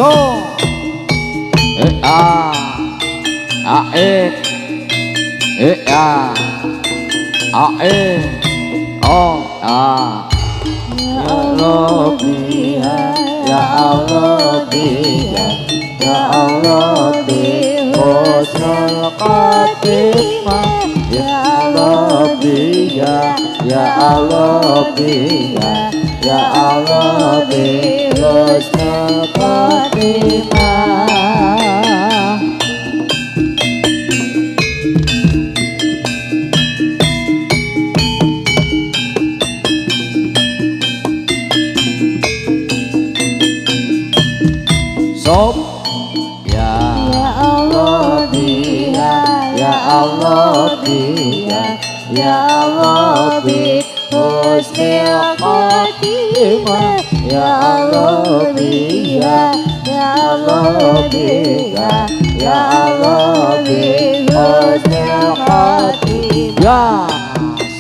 so a e a o a ya Rabbi ya Allah ya Allah bi husnul khatimah ya Rabbi ya Allah ya Allah bi husnul khatimah. Sob ya Allah ya Allah ya Allah bi husnul khatimah ya Allah ya Allah ya Allah bi husnul khatimah. Ya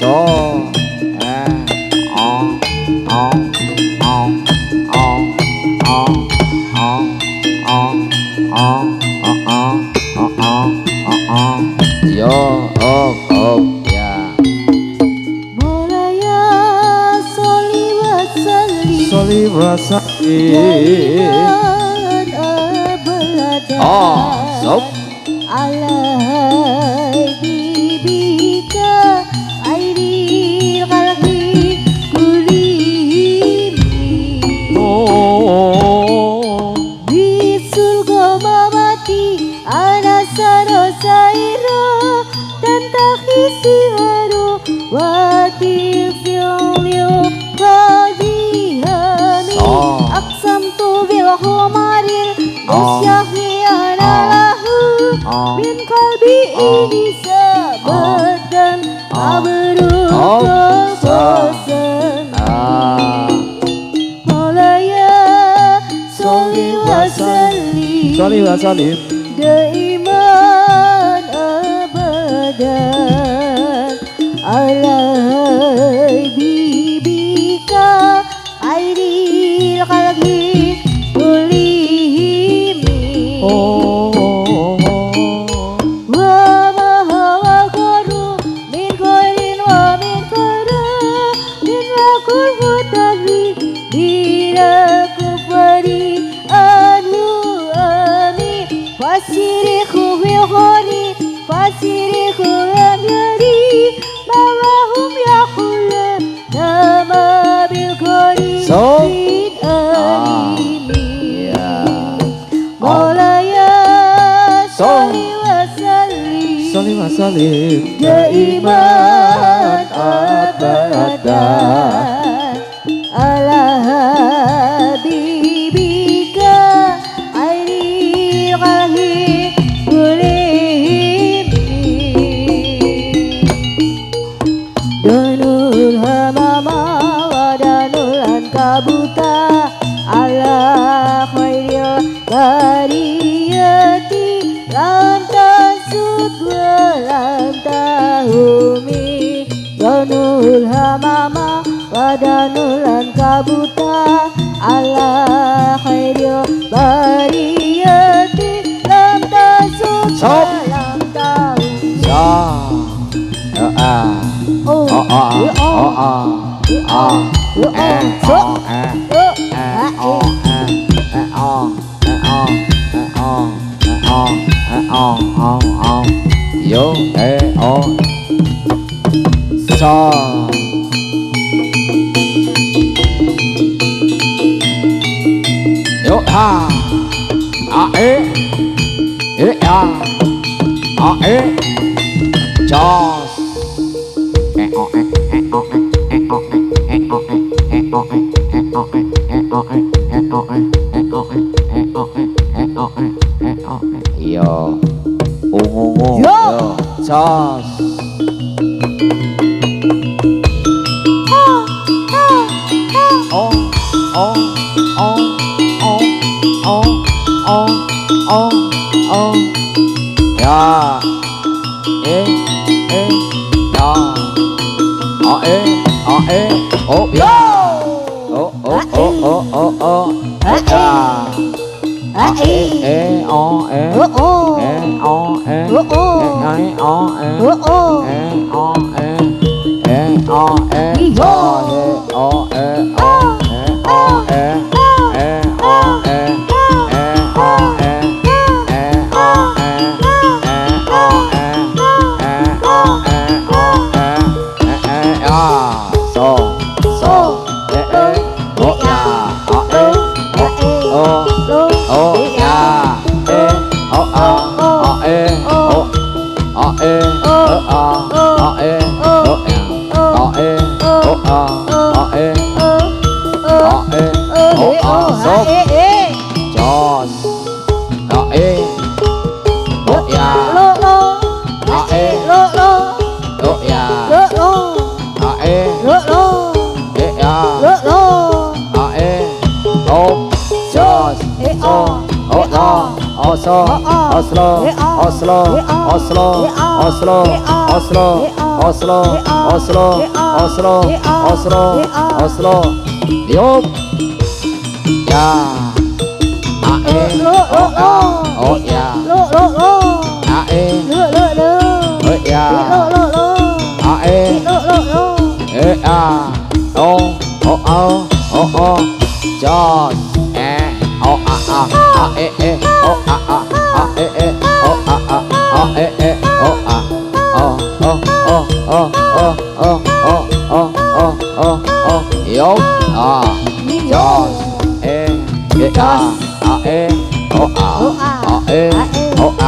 so yo ya Mulaya soli wa sallim sob alai bibika airi qalbi kulimi bisul gomamati anasaro sairo tantakhisi haru watil fi'liu qadihami aqsamtu bil humaril musyahiyana lahu min qalbi ini sabadan abrul kosan Maulaya sholli wa sallim daiman abadan ala bibika airil qalbi kulihimi wa ma huwa qaru min khairin wa min karam min rakul mutaghi birakufari anhu amin fasirihu bil khari fasirihu amyari mawahum yakhulun nama bil khari So, alimi ya Maulaya sholli wa sallim daiman abadan ala habibika airi qalbi kulihimi danul hamama wa danul ankabuta ala khairil bariyati lam tasud wa lam tahumi danul hamama wa danul ankabuta ala khairil bariyati lam tasud wa lam tahumi yo so yo jos yo ungu yo jos ya o e o o e o e o o e o e o o e o e e o e Yo. o e o e o e e o e e o e e o e e o e so so e o ya o e o o ya e o a o e o o e o a o e o ya o e o a o e o e o a so jos o e o ya o e o ya o e e ya o e o jos so o lo o so o slo o slo o slo o slo o slo o slo o slo o slo o slo o slo yup ya a e o a o ya a e o ya a e a o o just e o a e o a e o a e o a yo just e a e o a e o a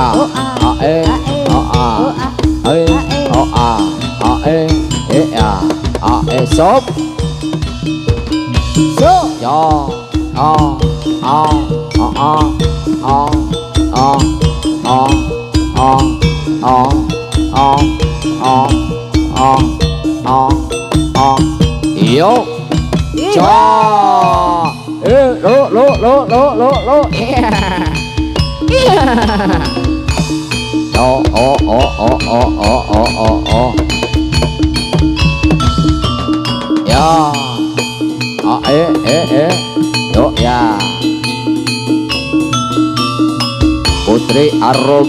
e o a e sop cho yo cho lo yeah ya yo ya Putri Arum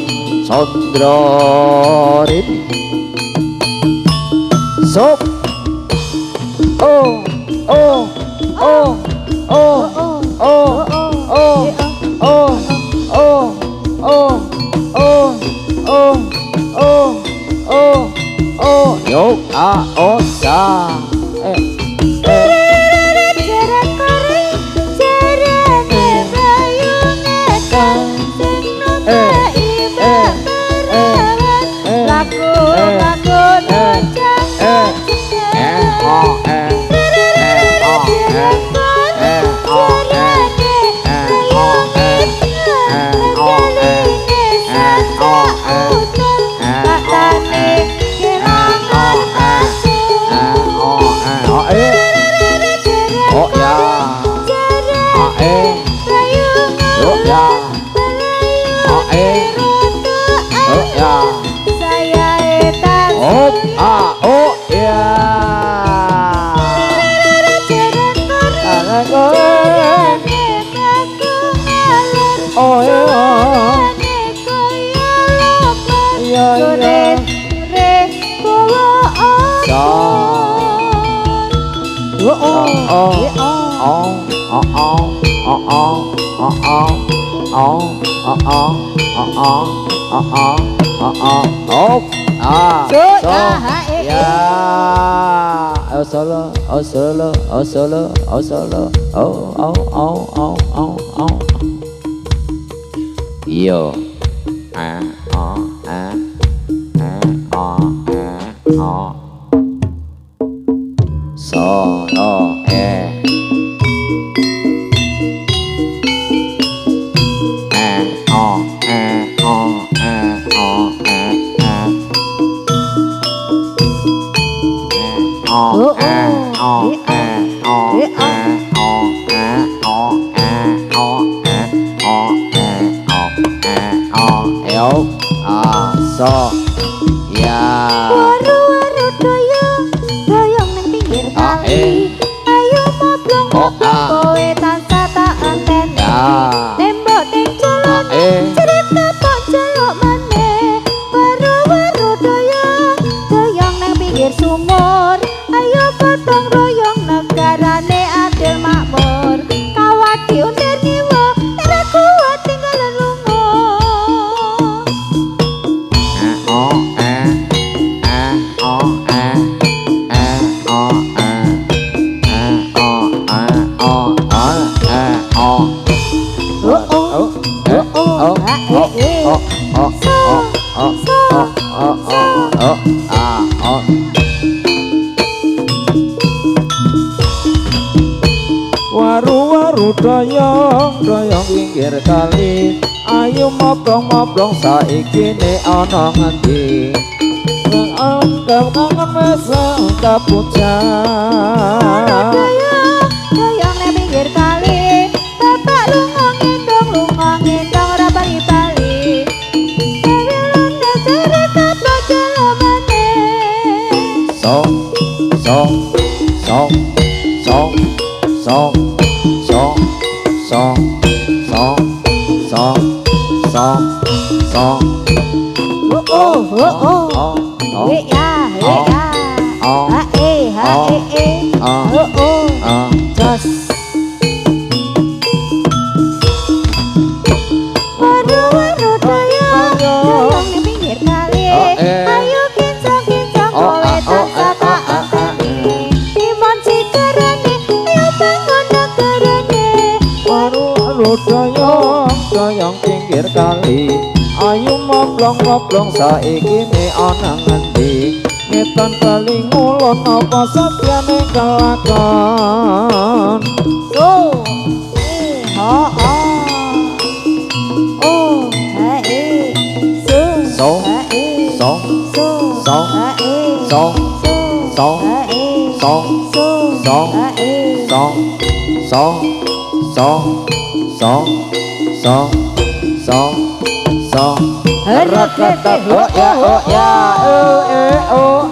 Sondro Rini Sop yo a o sa yo so lo so ya waru-waru doyong nang pinggir kali ayo moblong kowe tansah tak anteni tembok tenjo oh, oh, ah, oh. Waru-waru doyong pinggir kali, ayo mobrong saiki ne ana ngendi. Anggap kangen mesem kapucan. Doyong ne pinggir kali, bapak lunga ngendong ora bali-bali. Dewelane serikat bajalamane. Song song song song song song song song song song song. He ya, ha Just waru-waru doyong ne pinggir kali, ayo kincang kowe tansah tak angkani. Timun sigarane, ayo bangun negarane. waru-waru doyong pinggir kali, ayo moblong saiki ne ana ngendi. Ngetan kali ngulon apa satyane kelakon. Song song song song song song song song song song song song song song. Rakata oh ya oh ya oh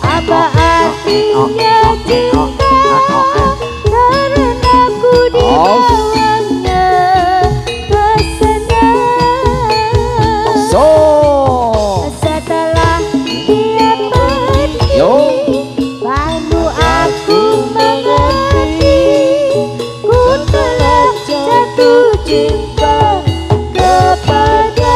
Apa artinya cinta karena ku dibawanya pesona. Setelah dia pergi, baru aku mengerti ku telah jatuh cinta kepadanya.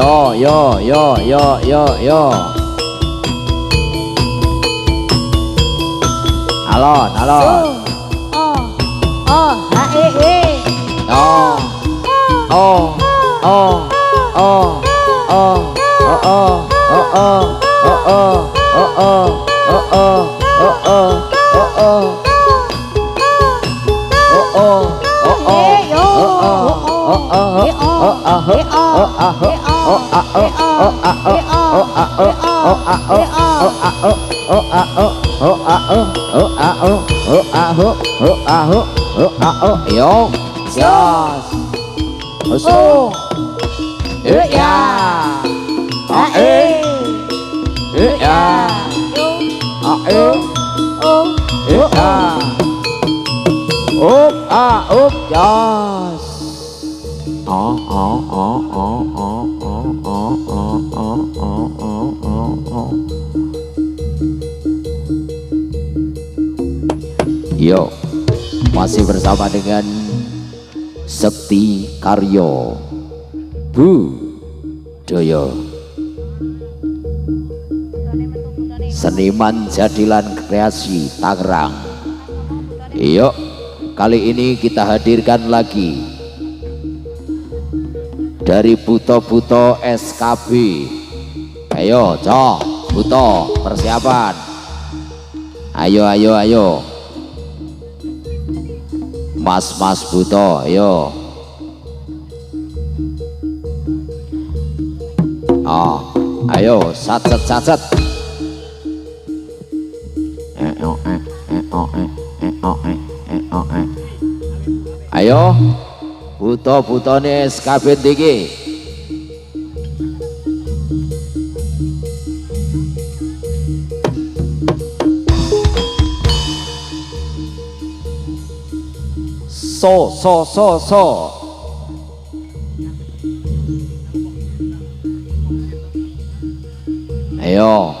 Yo yo yo yo yo yo. Alon alon. Oh ha e. Oh oh oh oh oh oh oh oh yo jas so ya ya jas yo masih bersama dengan Sekti Karyo Budoyo, seniman jadilan kreasi Tangerang. Yuk kali ini kita hadirkan lagi dari Buto-Buto SKB. Ayo cok Buto, persiapan. Ayo ayo ayo Mas Buto, ayo. Ayo sacet. Ayo Buto nih SKB tinggi. So. Ayo.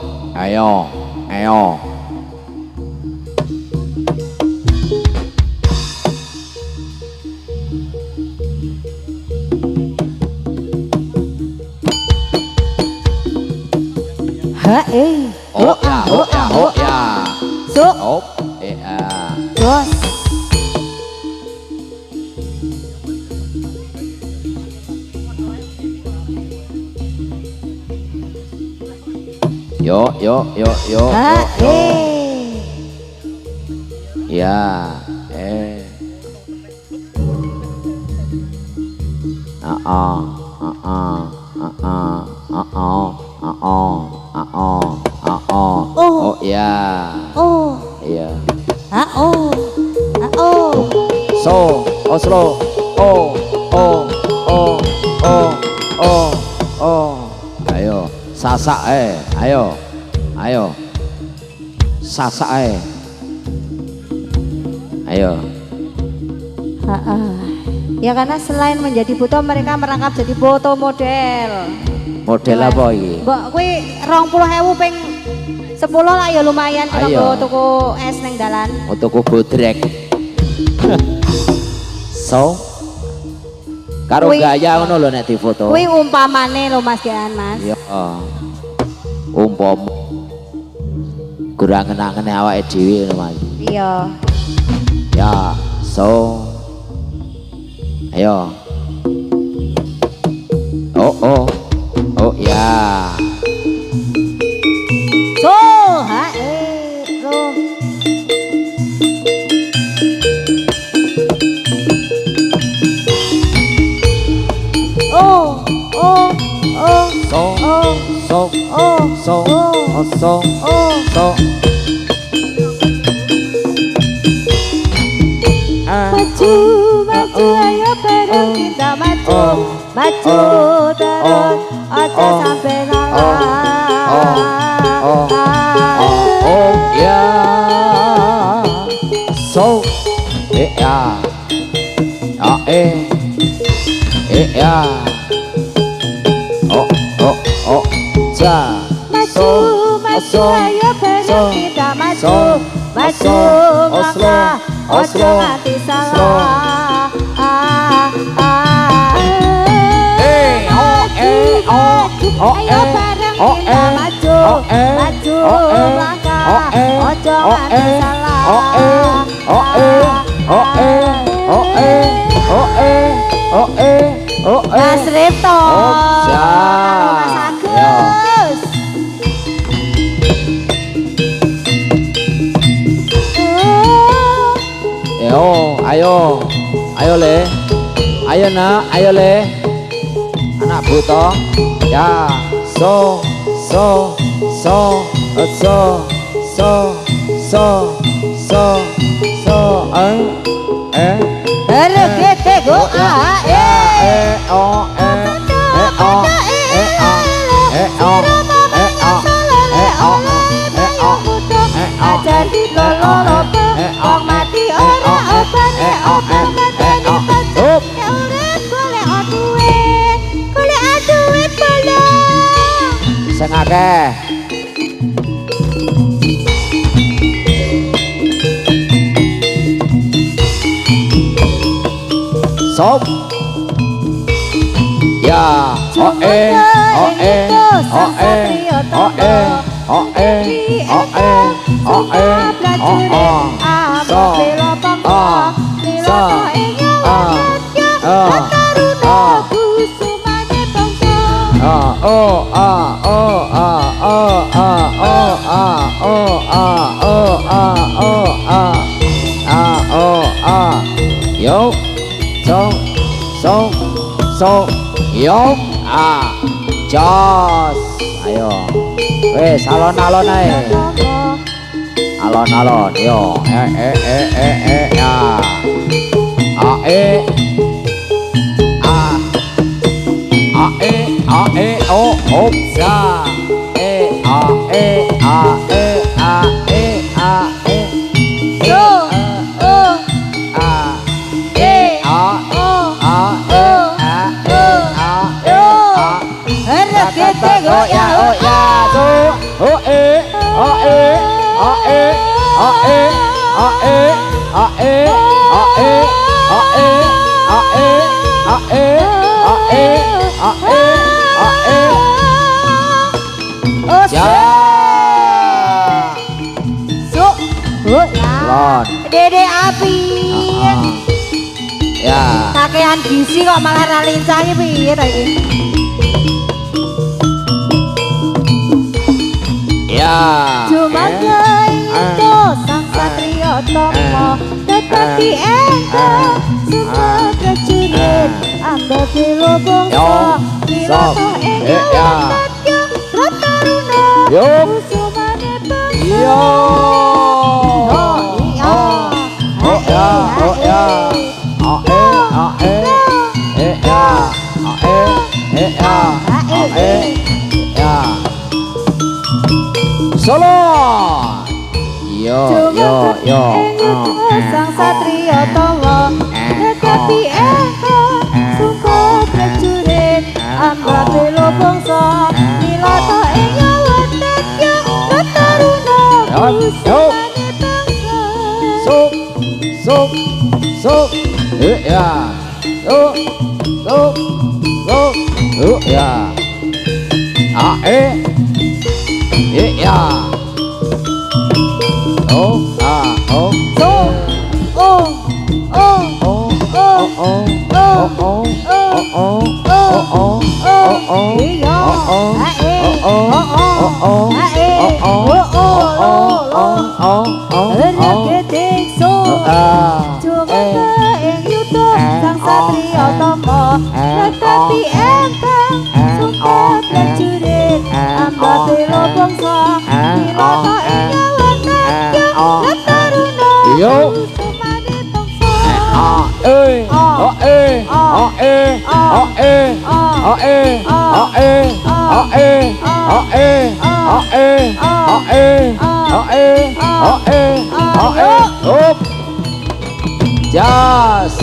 Ha e. Oh ya. So. Oh ya. Jos. Yo. Ha e. Ya. Oh ya. Oh. Iya. Ha oh. So, slow. Ayo, sasak ayo. Sasak ayo. Ya karena selain menjadi buto mereka merangkap jadi foto model. Model apa iki? Mbok kuwi 20.000 ping 10 lah ya lumayan kalau tuku es neng dalan. Tuku bodrek. So karo gaya ngono lho nek difoto. Kuwi umpamane lho Mas Gian Mas. Iya. Umpama kurang kenang-kenang awake dhewe ngono Mas. Iya. Ya, so ayo. Oh ya. So, ro. So. Maju ayo bareng kita maju terus aja sampai ngalah. Oh ya. So ya. Ya. Oh ja. Maju ayo bareng kita maju maka ojo nganti salah. ayo bareng kita maju, maju langkah, ojo nganti salah. Mas Ripto, Mas Agus. Ayo le, ayo nak, ayo le, anak buto, ya, so, Halo kita go jadi lolo wong mati ora obane obat mateni pancet urip golek duit bolong sing akeh sop ya yo jos ayo wes alon-alon ae alon-alon yo ya za Dede api ya kakean gizi kok malah ra lincah iki piye ta iki ya Jumangai itu sang satria tomo tetapi engkau semua prajurit ambil bilo bongso bila toh engkau Rataruna kusumane bangsa Solo yo sang satria tomo tetapi engkau sumpah prajurit ambil bilo bongso bila toh engkau Rataruna kusumane bangsa tetapi engkau sumpah prajurit ambil bilo bangsa bila toh engkau Rataruna kusumane Jas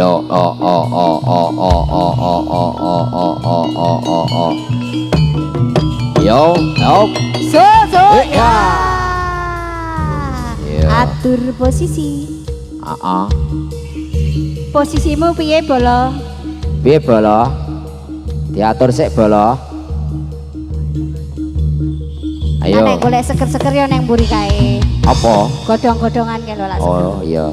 Lo Yo, So ya. Ya. Atur posisi. Heeh. Posisimu piye Bolo? Piye Bolo? Diatur sik Bolo. Ayo. Nek golek seger-seger yo neng mburi kae. Apa? Godhong-godhongan kae lho lak seger. Oh iya.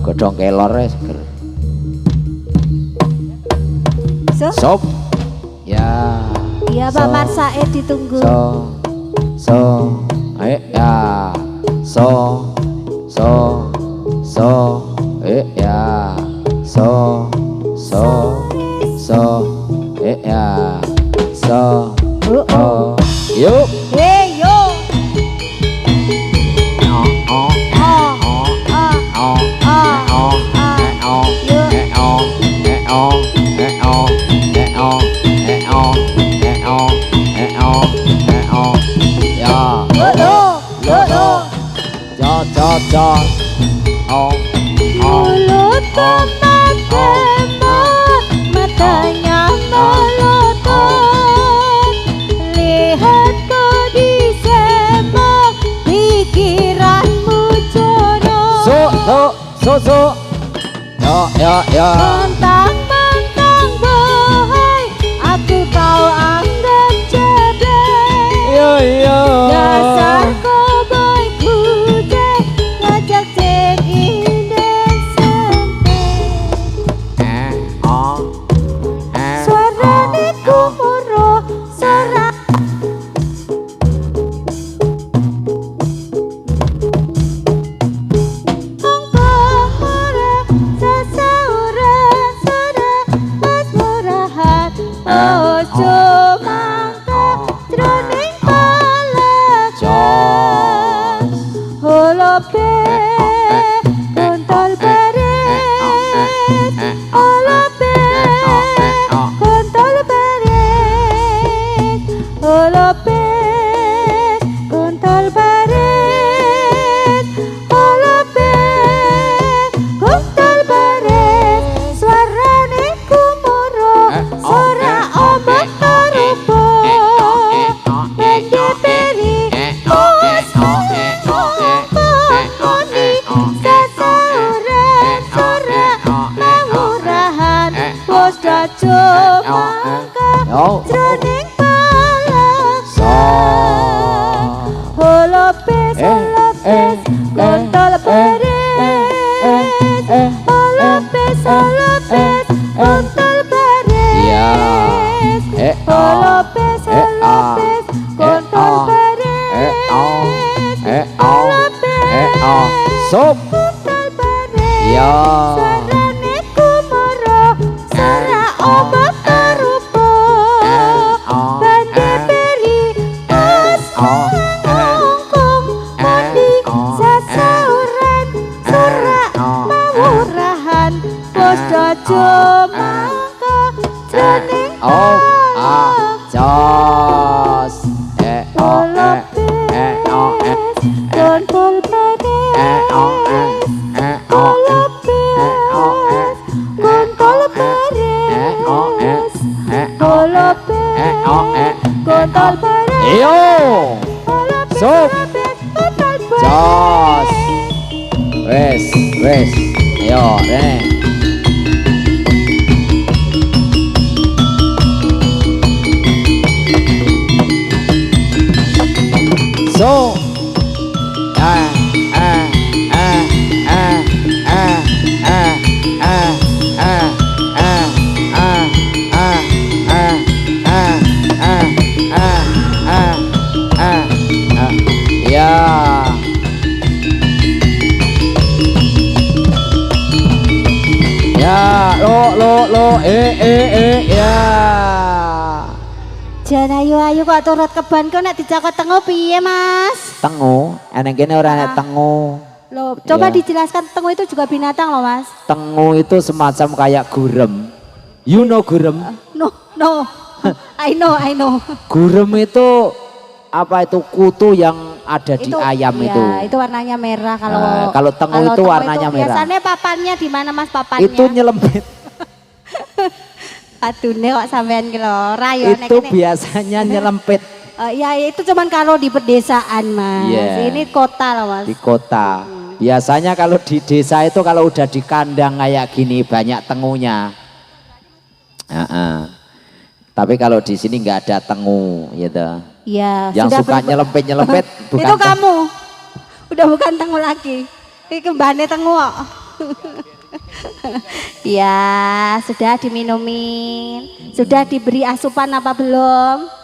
Godhong kelor seger. Sop. Ya. Iya Pak Marsake ditunggu. Ayo ya. Ya. Ya. Yuk. Hey yo. Mulut teman-teman, matanya melotot. Lihat kau disemak, pikiranmu jono. Ya. Mentang-mentang bohong, aku kau anggap ceblek. Dasar cowboy kucing, ngajak cek inden sempet. Suarane kumuro, suara Ongkore, sesauran sudah mas murahan. Ojo mangka, jroning palakan. Holope, kontol beret. Holope, kontol beret. Holope, kontol beret. Holope, kontol beret. Suarane kumuro, suara ombak karupo. Pede peri, moni, sesauran suara mengurahan. Bos dajo mangka, jroning palakan. Holopes, holopes, kontol beret. Holopes, holopes, kontol beret. Holopes, holopes, kontol beret. Holopes, Sop. kontol beret. Ya. Suarane kumuro, suara ombak karupo. Pede peri, ngongkong, mandi, sesauran, suara mawurahan. Bos dajo mangka, jroning Jos. kontol beret. Holopes, kontol beret. Holopes, kontol beret. Yo. Holopes, Sop. holopes, kontol beret. Jos. Wes. Yo, rene. So. Ya. Ya, lo, ya. Jan ayu kok turut keban kok nek dicakot tengu piye Mas? Tengu, eneng kene ora nek tengu. Loh, coba Iya. dijelaskan tengu itu juga binatang loh Mas. Tengu itu semacam kayak gurem. You know gurem? No. I know. Gurem itu apa itu kutu yang ada di ayam ya, itu. Itu warnanya merah kalau kalau tengu itu warnanya merah. Biasanya papannya di mana Mas papannya? Itu nyelempit. Adune kok sampean ki lho, rayo Itu biasanya nyelempit. Ya itu cuman kalau di pedesaan Mas. Yeah. Ini kota loh Mas. Di kota. Biasanya kalau di desa itu kalau udah di kandang kayak gini banyak tengunya. Tapi kalau di sini nggak ada tengu gitu. Iya. Yang suka nyelempit bukan itu kamu. Udah bukan tengu lagi. Ini kembali tengu kok. Ya sudah diminumin. Sudah diberi asupan apa belum?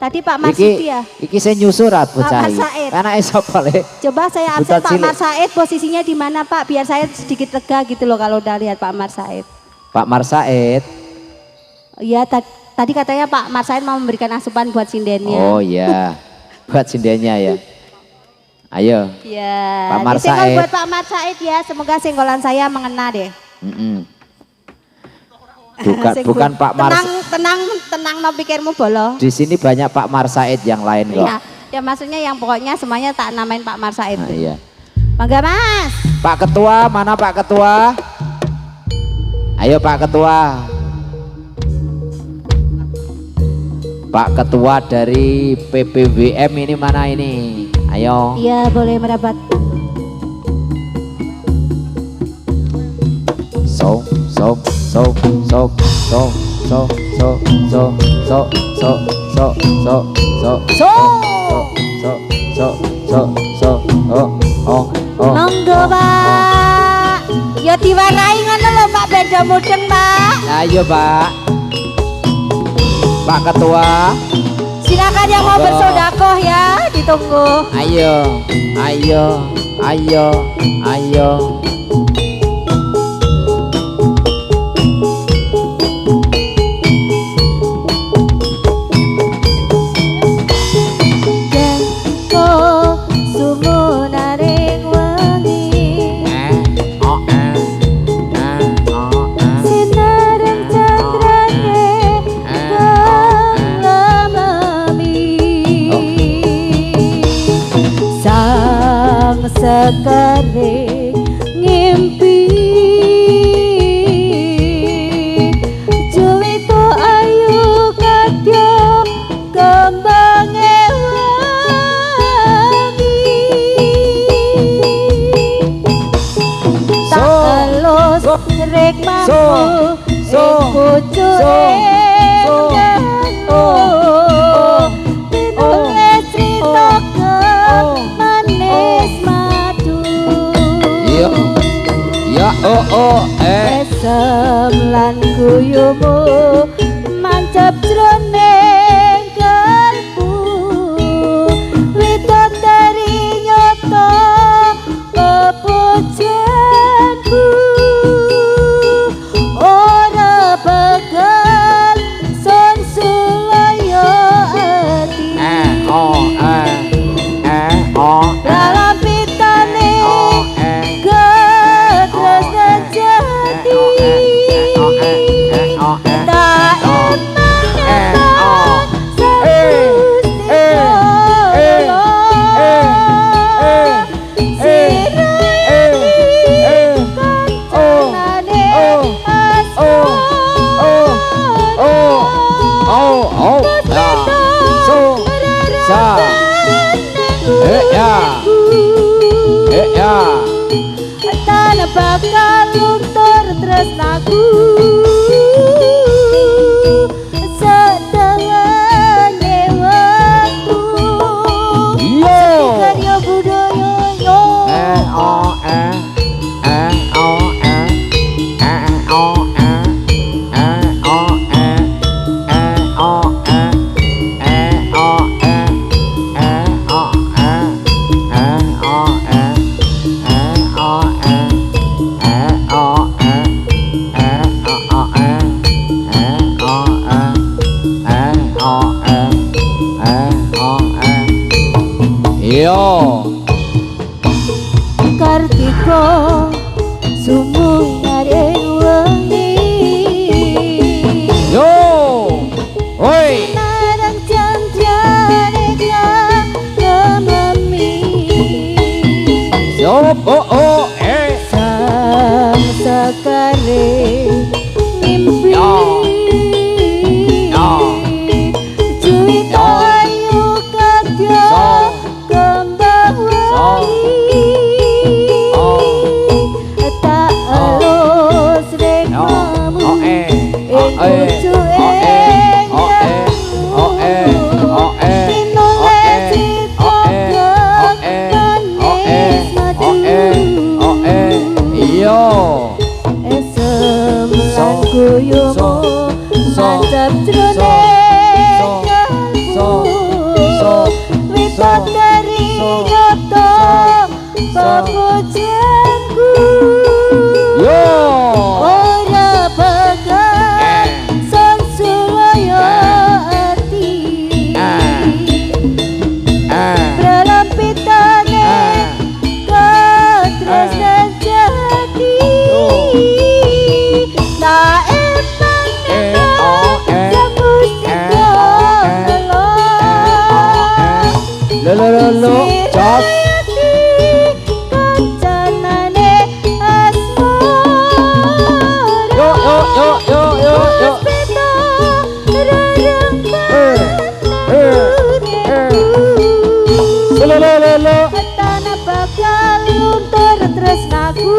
Tadi Pak Marsudi ya? Iki saya nyusur bocah iki. Anake sapa le? Coba saya absen Pak Marsaid, posisinya di mana Pak? Biar saya sedikit lega gitu loh kalau udah lihat Pak Marsaid. Pak Marsaid? Iya tadi katanya Pak Marsaid mau memberikan asupan buat sindennya. Oh iya, buat sindennya ya. Ayo. Iya. Pak Marsaid. Buat Pak Marsaid ya, semoga senggolan saya mengena deh. Bukan Pak Marsaid. Tenang no pikirmu bolo. Di sini banyak Pak Marsaid yang lain kok. Iya, ya maksudnya yang pokoknya semuanya tak namain Pak Marsaid. Iya. Mangga Mas. Pak Ketua, mana Pak Ketua? Ayo Pak Ketua. Pak Ketua dari PPWM ini mana ini? Ayo. Iya boleh merapat. So. Monggo Pak. Ya diwarai ngono lho Pak beda mudeng Pak. Ayo Pak. Pak Ketua. Silakan yang mau bersodakoh ya, ditunggu. Ayo. Sekali ngimpi Juwito ayu kadya kembang wangi tak telus rek mampu kucure Esem lan guyumu mancap jroning karbu Witot dari nyoto pepujanku Ora begal son sulaya ati Dalam pitane Tanah bakal luntur tresnaku sedengane waktu karya budaya yo Kartika sumung ngareng wengi Yo, oi. Narang janjane kememi sang sekare mimpi Juwita ayu kadya kembang wangi tak alus rekamu pucu Guyumu mancap jroning kalbu Wipat dari nyoto pepujanku Ora bakal son sulaya ati Pralampitane katresnan jati Lo jos kancanane asmara yo lo tanah bakal luntur tresnaku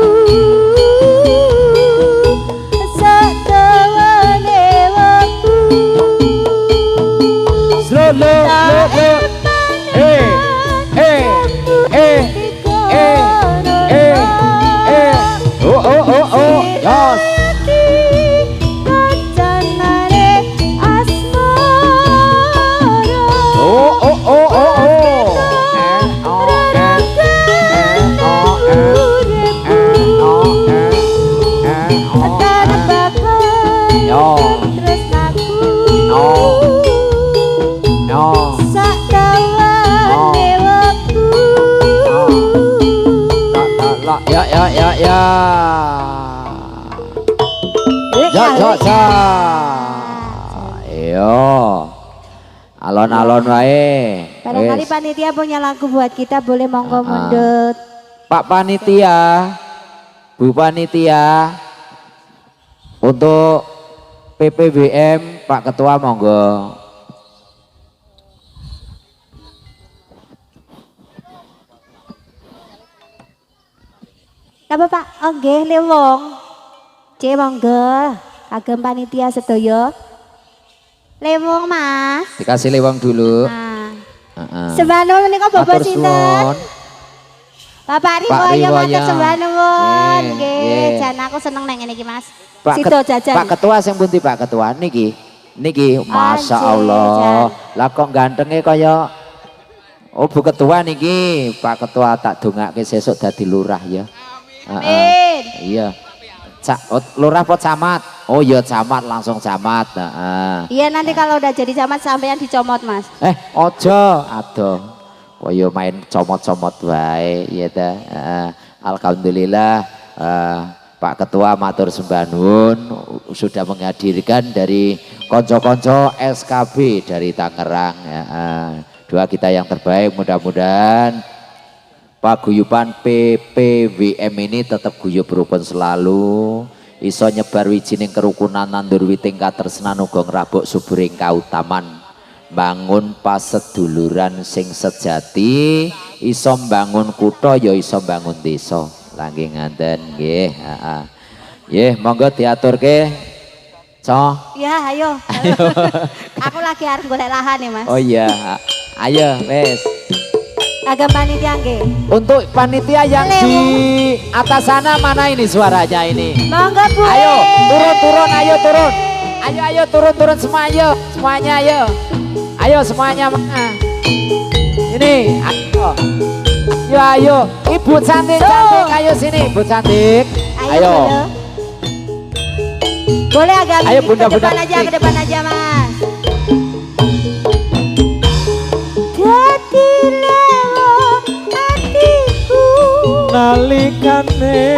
sadawane waktu lo Yos kancanane Ya. Iyo. Alon-alon wae. Barangkali panitia punya lagu buat kita, boleh monggo mundut. Pak panitia, Bu panitia, untuk PPBM Pak Ketua monggo. Napa Pak? Oh nggih, lewong. C monggo. Kagem panitia sedaya. Lewong Mas. Dikasih lewong dulu. Nah. Sembah nuwun menika Bapak sinten? Bapak Riwoyo matur sembah nuwun. Nggih, jan aku seneng nang ngene iki Mas. Sido jajan. Pak Ketua sing pundi Pak Ketua niki? Niki Masya Allah. Lah kok gantenge kaya Bu Ketua niki. Pak Ketua tak dongake sesuk dadi lurah ya. Amin. Iya. Lurah apa camat? Oh iya camat, langsung camat. Iya nanti kalau udah jadi camat sampean dicomot Mas. Ojo aduh. Koyo main comot-comot wae ya ta. Alhamdulillah Pak Ketua matur sembah nuwun sudah menghadirkan dari konco-konco SKB dari Tangerang ya. Doa kita yang terbaik, mudah-mudahan paguyuban PPWM ini tetap guyub rukun selalu, iso nyebar wijining kerukunan nandur witing katresnan uga ngrabuk suburing kautaman, bangun paseduluran sing sejati, iso mbangun kutha ya iso mbangun desa. Langge nganten nggih, Nggih, monggo diaturke. Ya, ayo. Aku lagi arep golek lahan ya, Mas. Oh iya. Ayo, wes. Agak panitia nggih. Untuk panitia yang di atas sana mana ini suaranya ini? Monggo Bu. Ayo turun, ayo turun. Ayo turun semua ayo. Semuanya ayo. Ayo semuanya mana? Ini ayo. Ayo. Ibu cantik ayo sini Ibu cantik. Ayo. Boleh agak ayo, ke depan aja Mas. Nalikane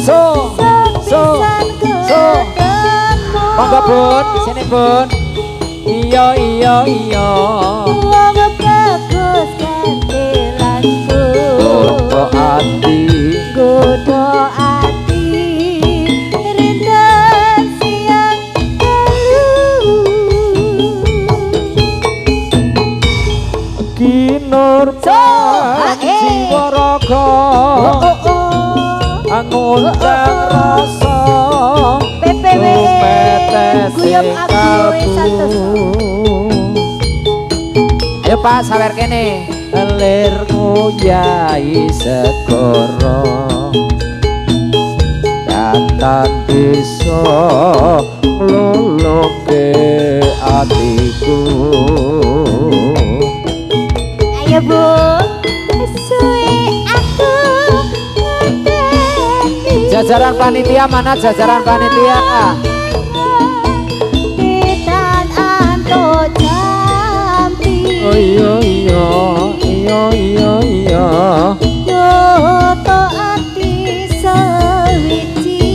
so monggo Bun sini Bun iya wong bagus kanthi lagu Nur jiwa raga nguncang rasa PPW guyub aku santos. Ayo Pak sawer kene lir nguyai segara datang bisa luluke atiku. Ayo Bu, suwe aku ngenteni. Jajaran panitia mana jajaran panitia? Titan anto jampi. Oh iya iya iya iya iya. Yoto ati sewiji.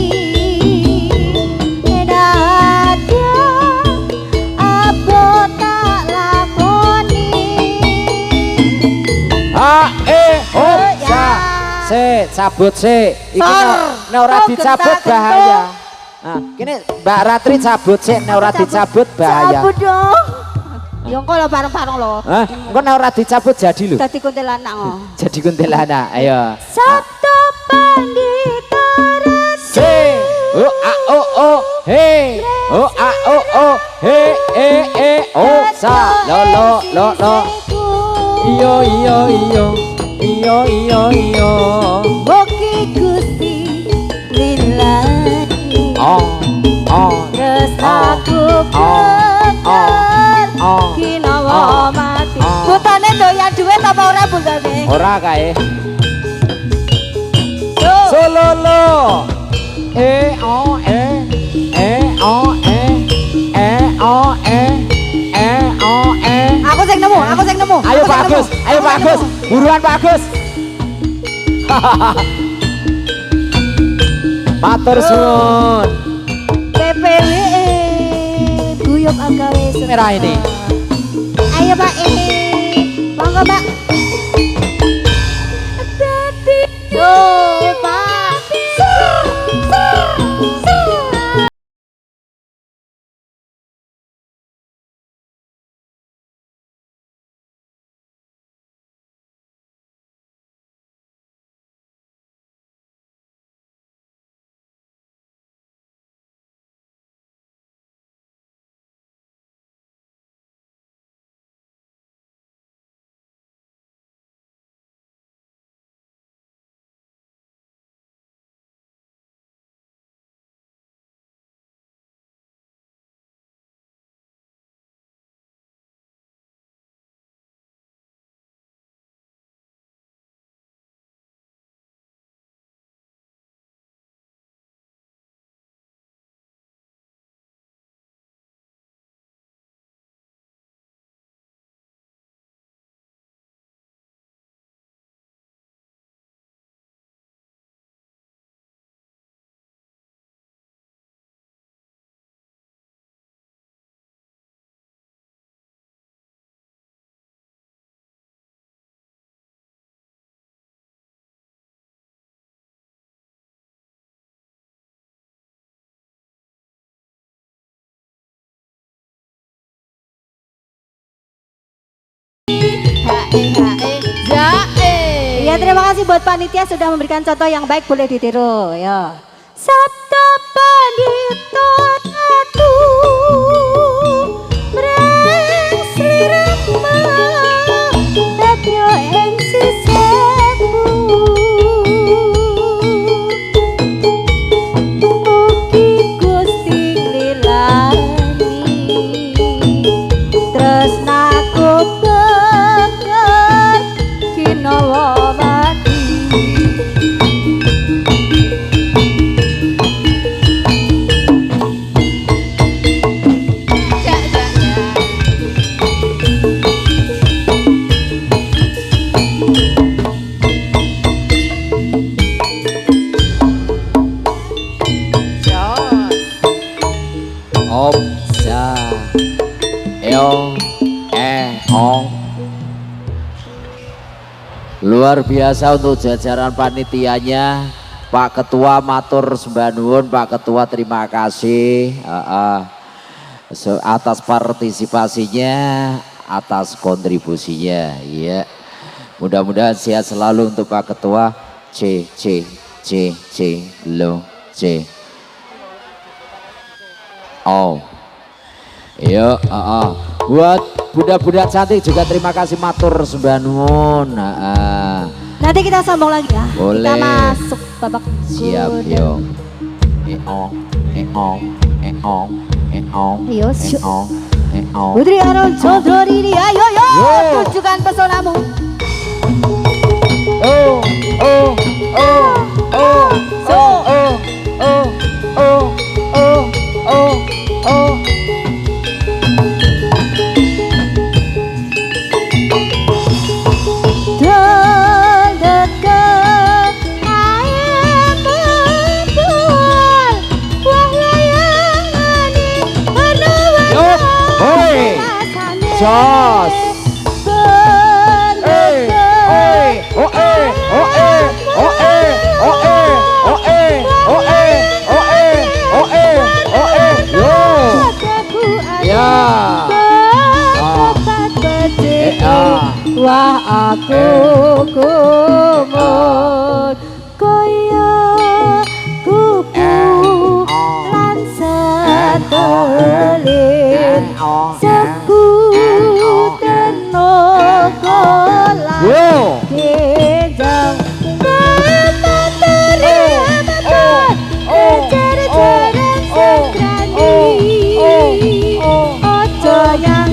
Dada apa tak lakoni. Cabut se. Iki nek ora dicabut bahaya. Nah, kini Mbak Ratri cabut sih, nek ora dicabut bahaya. Cabut dong. Ya engko lho bareng-bareng lho. Hah? Engko nek ora dicabut jadi lho. Dadi kuntilanak kok. Jadi kuntilanak, ayo. Sabda pandita Se. Oh a oh oh he. Oh a oh oh he oh sa lo lo lo lo. Iyo iyo iyo. Iyo iyo iyo. Boki Gusti lillahi. Tresnaku keker kinawa mati. Putane doyan duit apa ora bundane? Ora kae. Sololo. O Aku sing nemu. Ayo bagus. Buruan bagus. Matur suwun. PPW guyub agawe Merah ini. Ayo Pak monggo Pak. Yo Pak. Ya terima kasih buat panitia sudah memberikan contoh yang baik, boleh ditiru ya. Sabda pandita atu reng sliramu dadya ing sisihmu. Mugi Gusti nglilani tresnaku keker kinawa mati. Luar biasa untuk jajaran panitianya. Pak Ketua matur sembah nuwun, Pak Ketua terima kasih atas partisipasinya, atas kontribusinya ya. Mudah-mudahan sehat selalu untuk Pak Ketua. C lo C. Oh. Yuk, buat budak-budak cantik juga terima kasih matur sembah nuwun. Nanti kita sambung lagi ya. Boleh. Kita masuk babak siap yuk. Putri Aron Condro Diri, ayo tunjukkan pesonamu. Jos. Wah aku kumut kaya kupu lan setelin sekutan nokolan kejang kemateri kejar-jaran sekrani ojo yang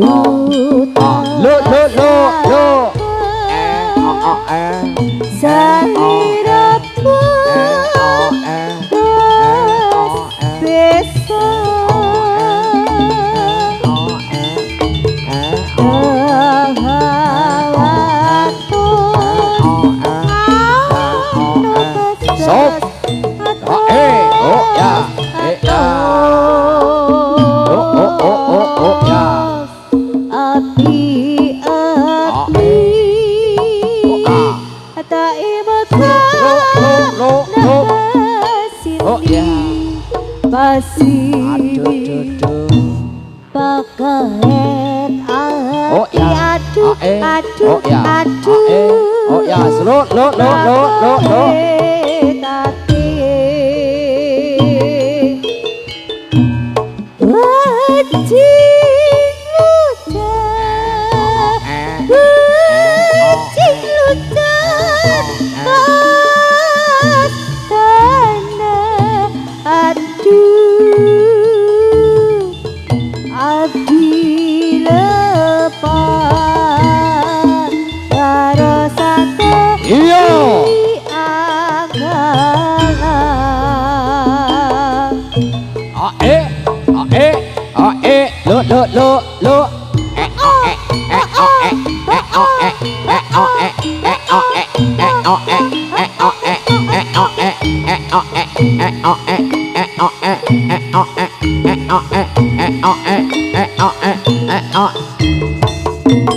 Lo Sahirap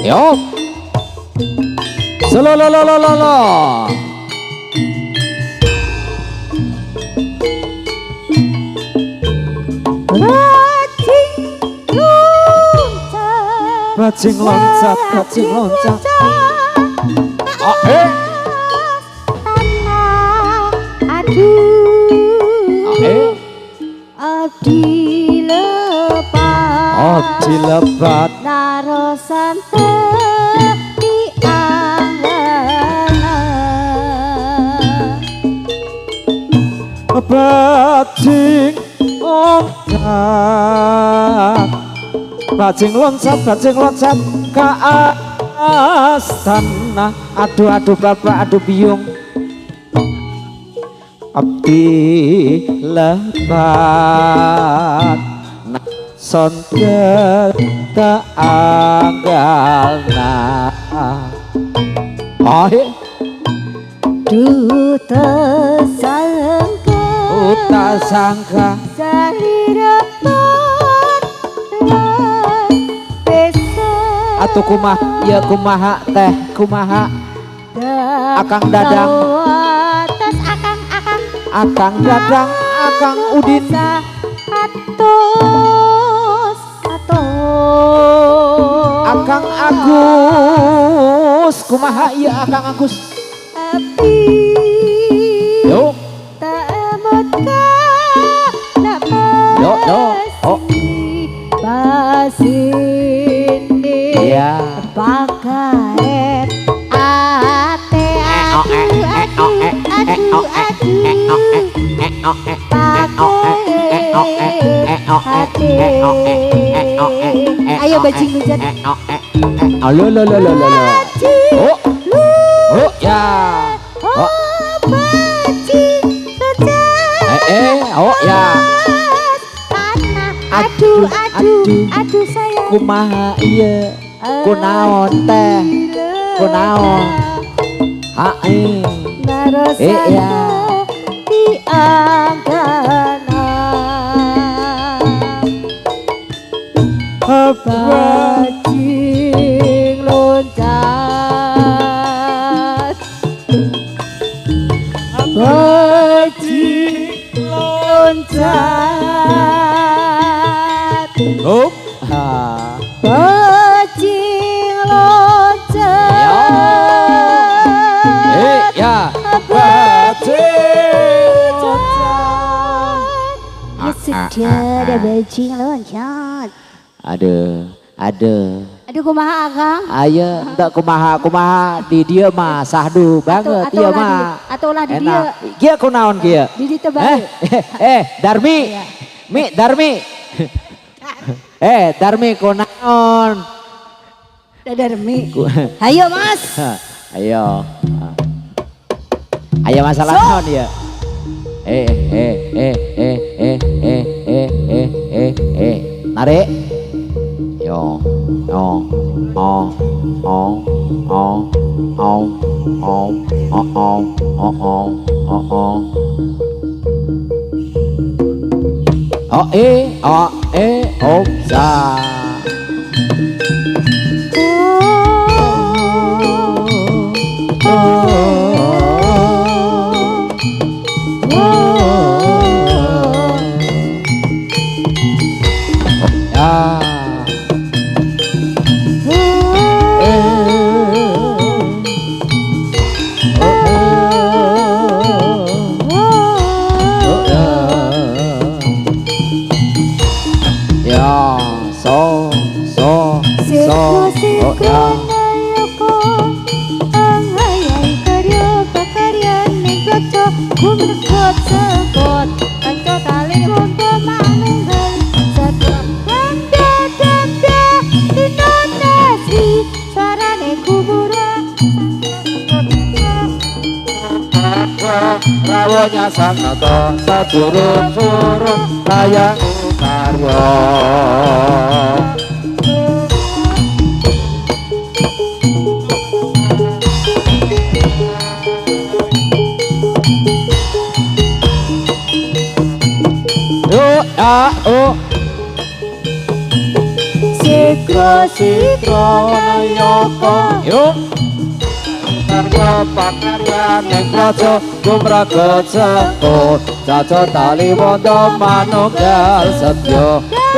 Yo. Solo lo. Bajing loncat. Abdi lebat narosan tepi angan bajing loncat ke astana. Aduh bapak aduh biung. Abdi lebat sontel teanggalna. duta sangka salirapat besok atuh kumaha teh kumaha Akang Dadang atas Akang Dadang Akang Udin Akang Agus kumaha ieu Akang Agus yo basini ya pakaret ate ayo bajing hujan lo oh ya bajing hujan oh ya aduh sayang kumaha ieu kunaon teh kunaon narosana di anggana bajing loncat bajing loncat ya bajing loncat sudah ada bajing loncat ada kumaha Akang ayo enggak kumaha di dia mah sahdu banget dia mah atulah di dia kieu kunaon kieu di dieu teh bae Darmi Mi Darmi Darmi kunaon. Darmi. Ayo Mas. Ayo. Ayo masalah naon ya. Narik. Yo. Sa. Rawanya sanata saturun-turun layang karya. Sikro nayaka yuk karya pakaryan ing praja gumraget sekut caca tali wanda manunggal setya. Yo.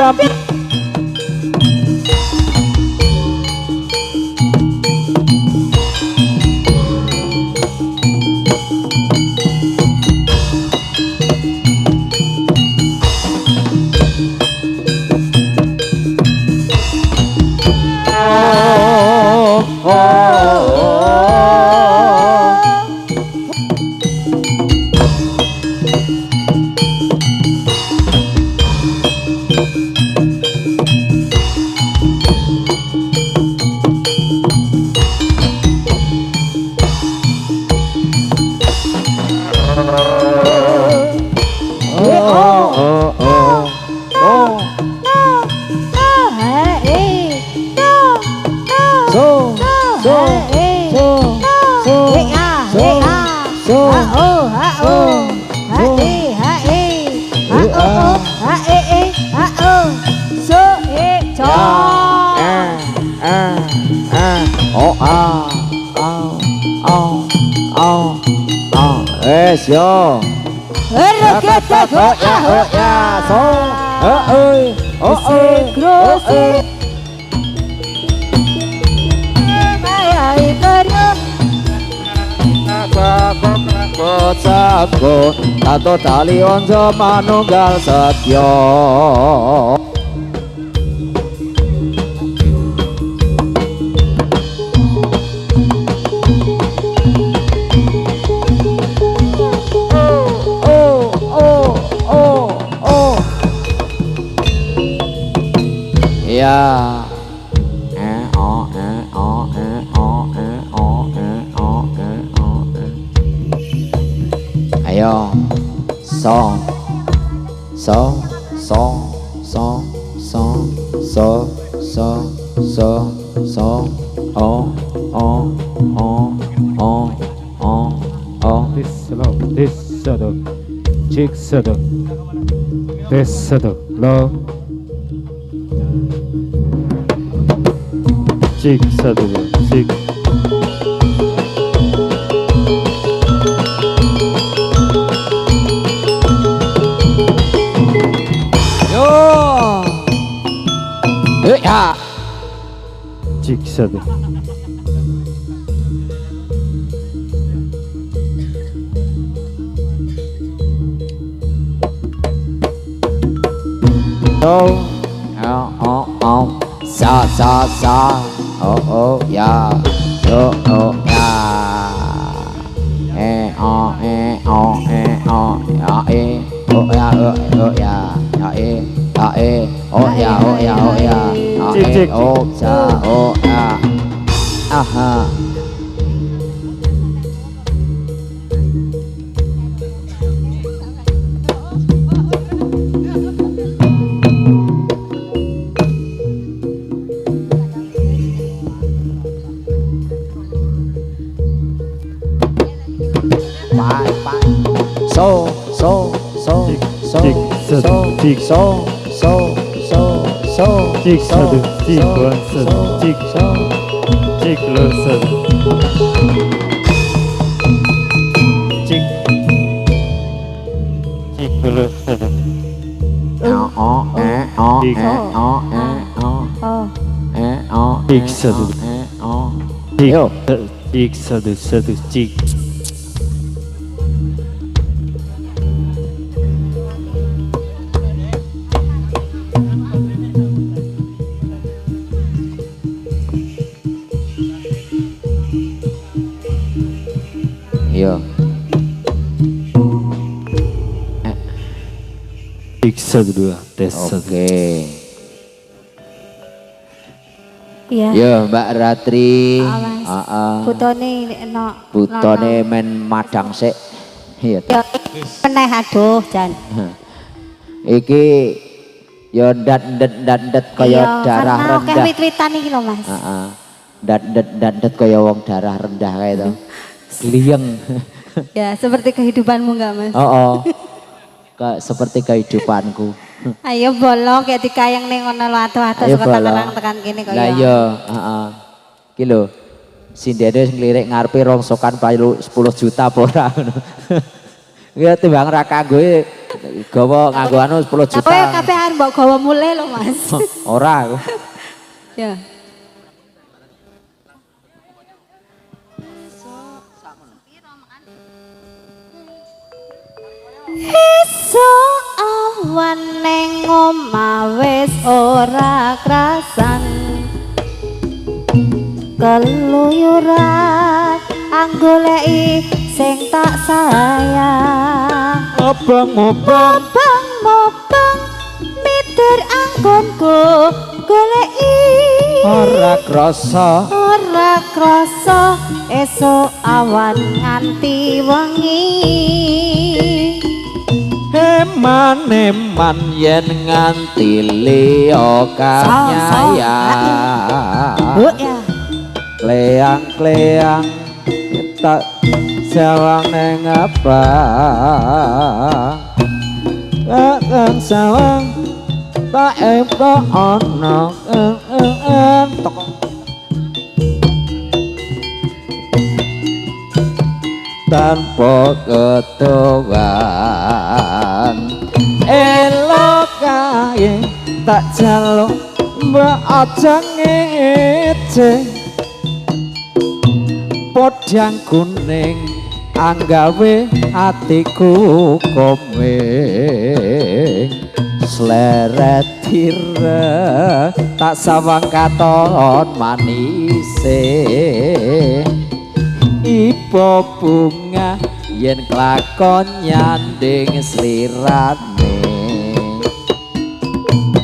Tato tali onjo manunggal setya. Ya. Ayo. So. This sadak, chick sadak, this sadak, love. Chick sadak, chick. Ya. Chick sadak. Sa, ya, ya, ya, oh ya, oh ya, oh ya. Cik, cik. Oh ya, oh ya. Aha. Bye, bye. So, so, so, so, Cik, so, cik. so, so, so, so, Cik, so, satu, cik, so, dua, satu, so, cik. so. Cik lo satu. Cik. Cik lo satu. Cik satu. Cik. Yo. Cik satu satu cik. Yo. Cik satu dua tes satu. Oke. Iya. Yo Mbak Ratri. Mas. Heeh. Putone no. Putone men madang sik. Iya. Ya meneh aduh Jan. Iki yo ndat kaya darah rendah. Iya, rendah. wit-witan iki lho Mas. Heeh. Ndat kaya wong darah rendah kae to. Gliyeng. Ya, seperti kehidupanmu enggak Mas? Oh. Seperti kehidupanku. Ayo bolong kayak dikayang ning ngono lho atuh-atuh Ayo saka bolong. Tangerang tekan kene kaya. Lah iya, heeh. Ki lho. Sindene wis nglirik ngarepe rongsokan payu 10 juta apa ora ngono. Ya timbang ra kanggo gawa nganggo anu 10 juta. Kowe kabeh arep mbok gawa mulai lho Mas. Ora aku. Ya. Esuk awan ning omah wis ora krasan keluyuran anggoleki sing tak sayang Obang-obang. mobang mitur anggonku goleki Ora krasa esuk awan nganti wengi eman yen nganti liya kanyayang. Bu ya. Kleang-kleang tak sawang neng apa kang sawang tak epo ono tanpa ketuan elok kae tak jaluk mbak aja ngece podang kuning anggawe atiku komeng sleret tira tak sawang katon manise ipo bunga yen kelakon nyanding slirane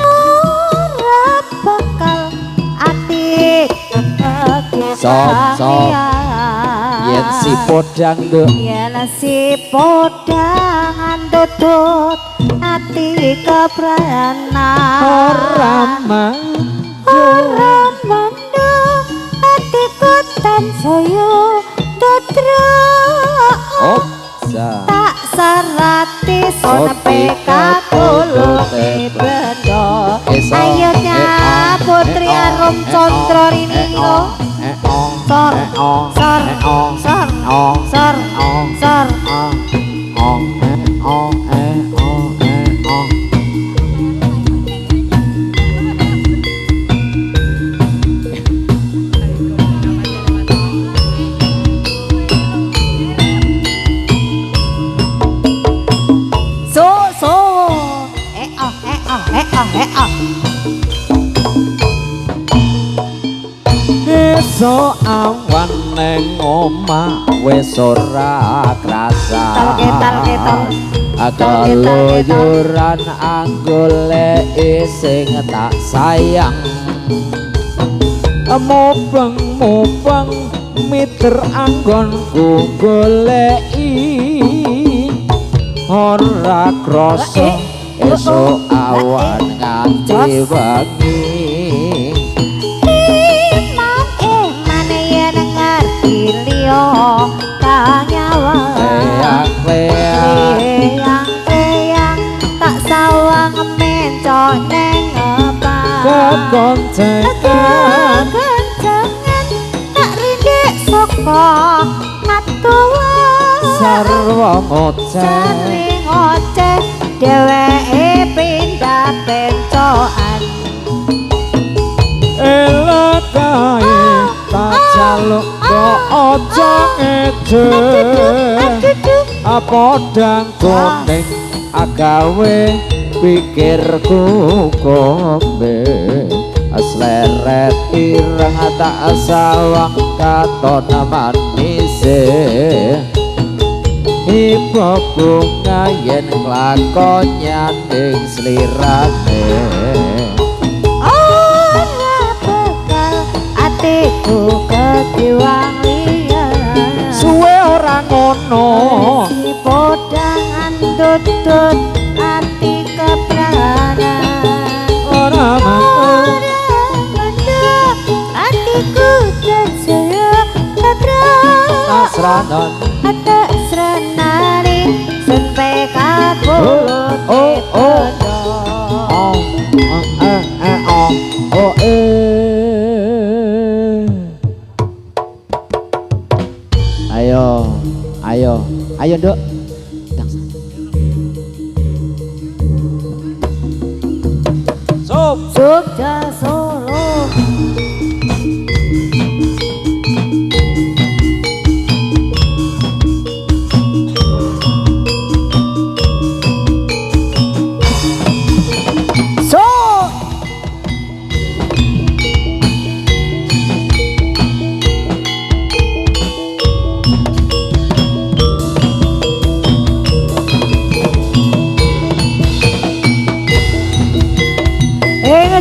Ora bakal ati Sok yen si podang nduk yen si podang tutut ati kepranan ora ora mando atiku tansaya dodro tak sarati sonepe katulute bendo ayo nya putri arum condro rinilo sor sor sor sor sor esuk awan neng omah wis ora krasa Ketal. keluyuran anggoleki sing tak sayang mubeng miter anggonku goleki ora krasa esuk awan nganti wengi mane yen ngerti liya kanyawa eyang tak sawang mencok neng apa kekoncengan tak rindik saka ngatuwa sarwa ngoceh dheweke pindah pencokan elok kae tak jaluk kok aja ngece apa dang kuning agawe pikirku kombe asleret ireng tak sawang katon manise ibu bunga yen nglakon nyanding slirane ora bekal atiku ketiwang liya suwe ora ngono si podangan tutut ati kepranan ora ora mendem atiku terseya asranon Atak serenari sampai kabulut ayo Dok Jogja Solo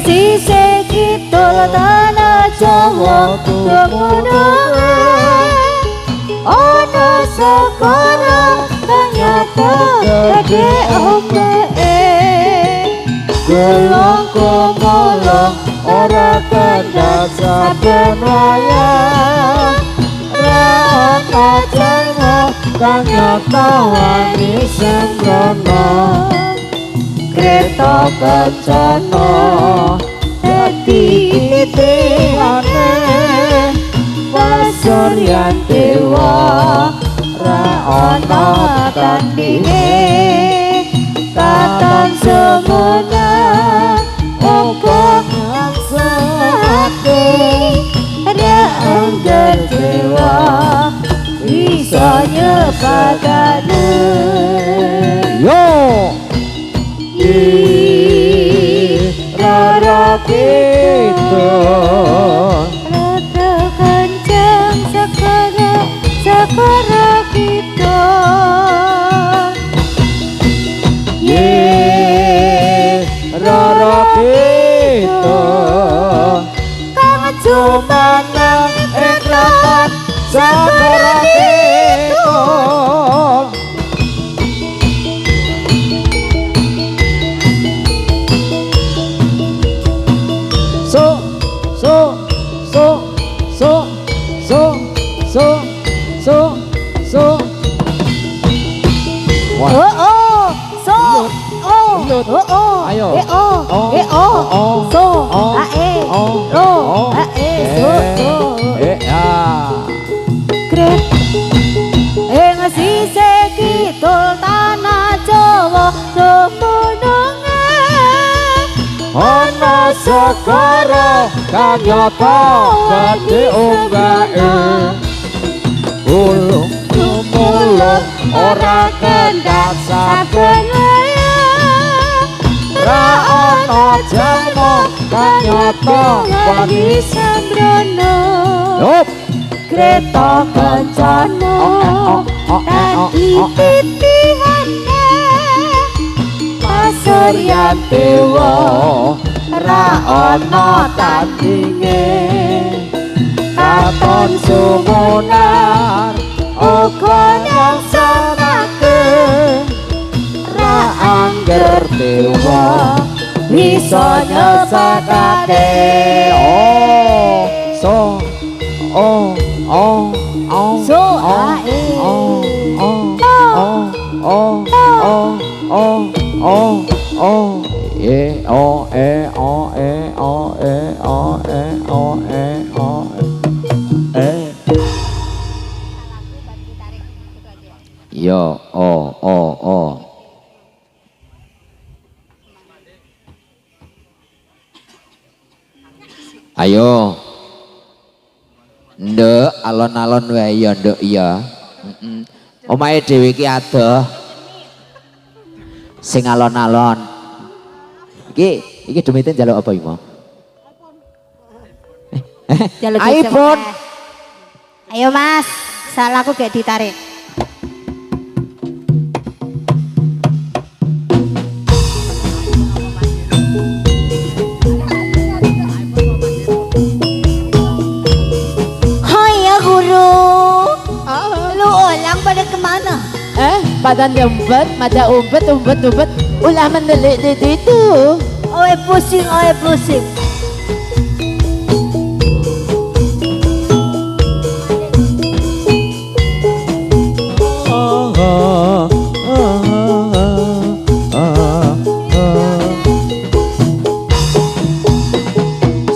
sisih kidul tanah Jawa kemudian ana sekarang ternyata gede ombe gelong kumolong ora kendak saben wayah ra jengo ternyata wani sembrono Kreta kencana dadi titihane pasuryan dewa ra ana tandinge katon semana opo ngangsati ra angger dewa bisa nyebagane yo rara kita rada kencang sekara kita rara kita kang jumanang ekrapan sekara kita Sekara kanyata gede onggae ulung mulung ora kendak saben wayah ra ana jamo kanyata wani sembrono Kreta kencana dadi titihane Surya Dewa ra ana tandinge katon sumunar uga nyaksanake ra angger dewa bisa nyesakake Ayo, ndek alon-alon wae ya ndek ya. Omahe dhewe iki adoh. Sing alon-alon. Iki demite njaluk apa iki, Mo? iPhone. Ayo Mas, salahku gak ditarik. Pada nyempet, pada umpet, ulah mendelik di itu. Oe pusing.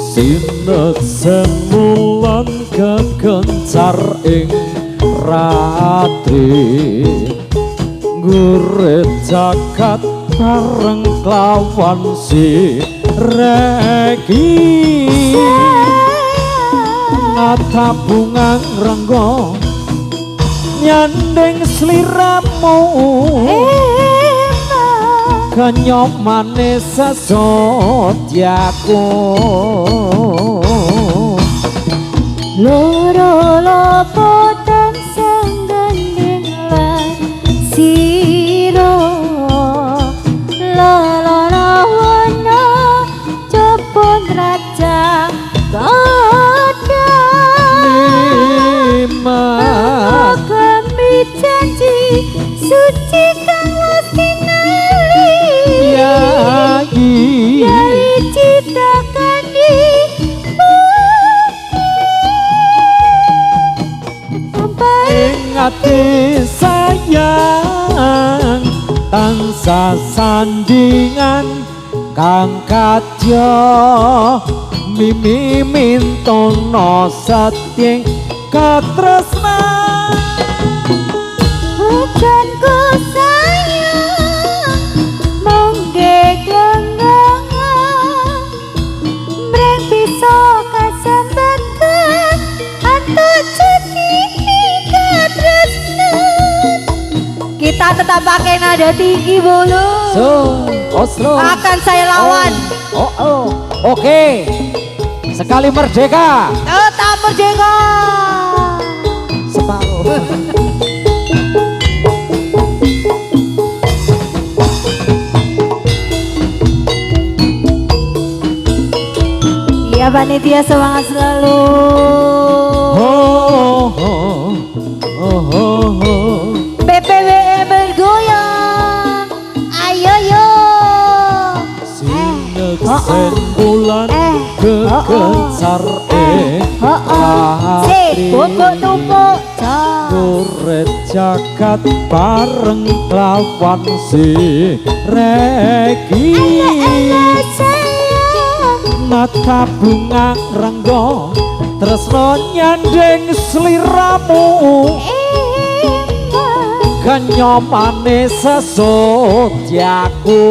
Sinet semulan kekencar ing ratri gurit jagat bareng klawan si regi nata bunga renggo nyandeng sliramu kenyomane sesotyaku loro lopotan sanggandeng lan siro lalawana cepon raja kada Mas kami janji suci kang wastinali yai citakan di ingati sayang tansah sandingan kang kadya mimi mintono setyeng katresnan bukan ku sayang mongge gengangan mreng bisa kasambakan atau cekini katresnan kita tetap pakai nada tinggi bolu Oslo akan saya lawan Oke sekali merdeka tetap merdeka separuh ya panitia semangat selalu PPWE bergoyang ayo yo sen bulan kekencar tumpuk tumpuk gurit jagat bareng lawan si regi mata bunga renggo tresno nyandeng sliramu kenyomane sesotyaku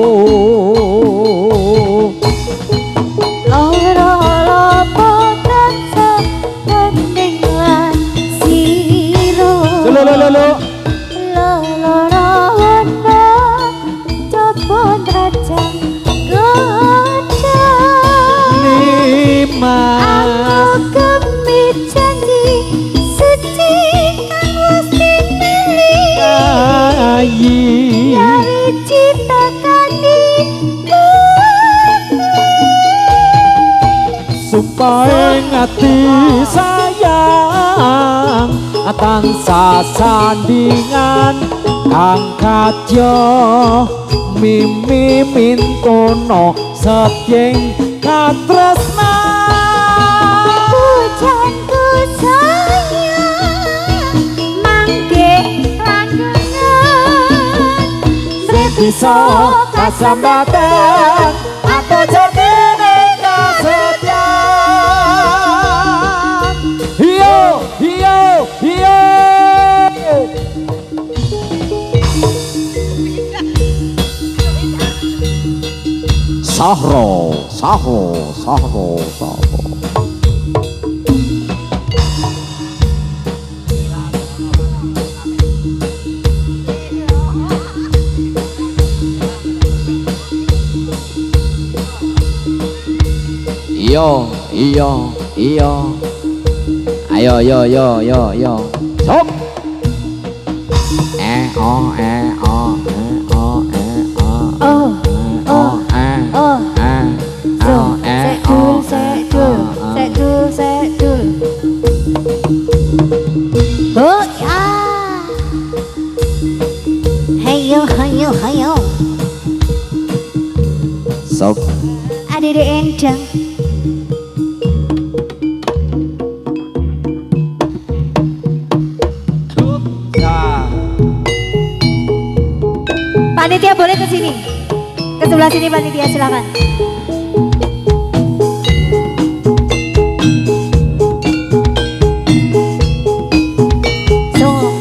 loro lopotan sanggandeng lan siro lalawana cepon raja kada aku kemit janji suci kang wastinali yari citakan di supaya ngati sayang tansah sandingan kang kadya mimi mintono setyeng katresnan Pujanku sayang mangke langgengan bisa kasambatan atau jatine kesetiaan hiyo hiyo hiyo sahro sahro sahro sahro iyo iyo iyo ayo yo yo yo yo stop o o Oh ya. Hayo hayo hayo. sok Ada di endang. Panitia boleh ke sini. Ke sebelah sini panitia silakan.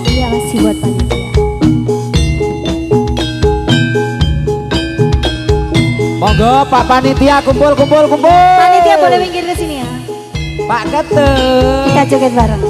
Iya masih buat panitia. monggo Pak Panitia kumpul kumpul kumpul Panitia boleh minggir ke sini ya. Pak Keteng Kita joget bareng.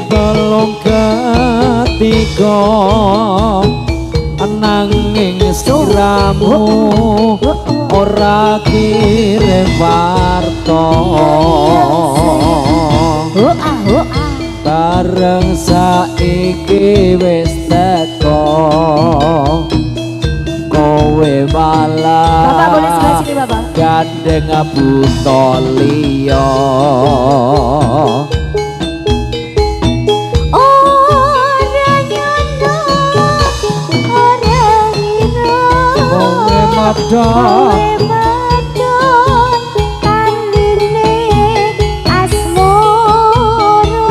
tolong ketiga nanging sliramu ora kirim warta bareng saiki wis teko kowe malah Bapak boleh sebelah sini Bapak gandeng buta liya Kowe madon kandine asmoro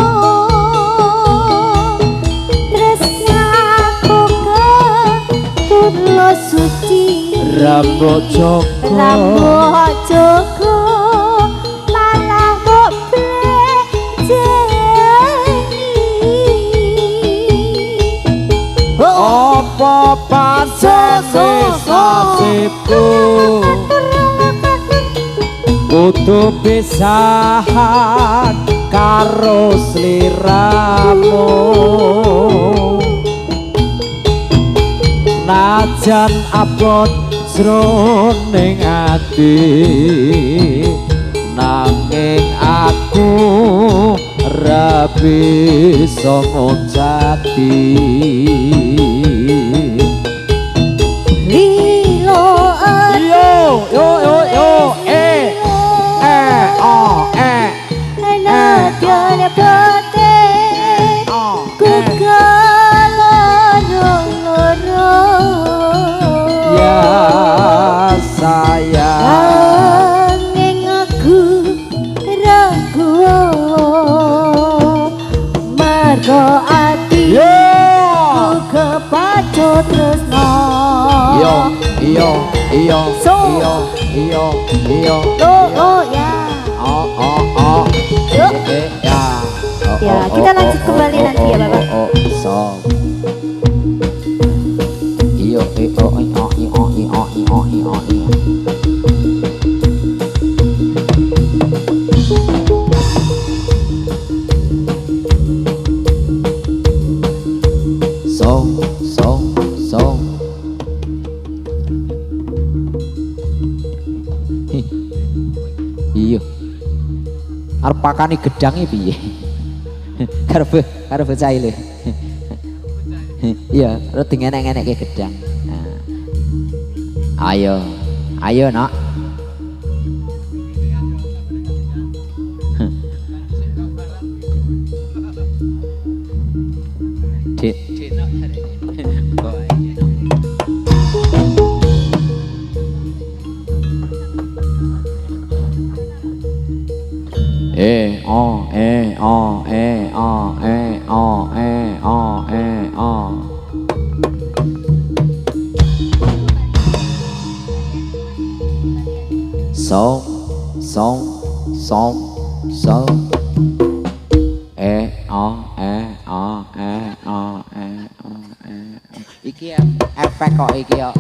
tresnaku ketulus suci rambut Joko malah kok blejeni apa pancene nasibku kudu pisahan karo sliramu najan abot jroning ati nanging aku ora bisa ngucati lilo yo yo yo yo nadyan pete ku kaloro-loro ya sayang nanging aku ragu mergo ati kepacut tresno iyo iyo iyo So. iyo iyo iyo oh ya ya Ya, kita lanjut kembali nanti ya, Bapak. So. Iyo, So. Iya. Arep pakani gedange piye? Karo bocah ile. Iya, terus dingenek-ngenekke gedang. Nah. Ayo, Nak. Dik. So. Iki efek kok iki ya.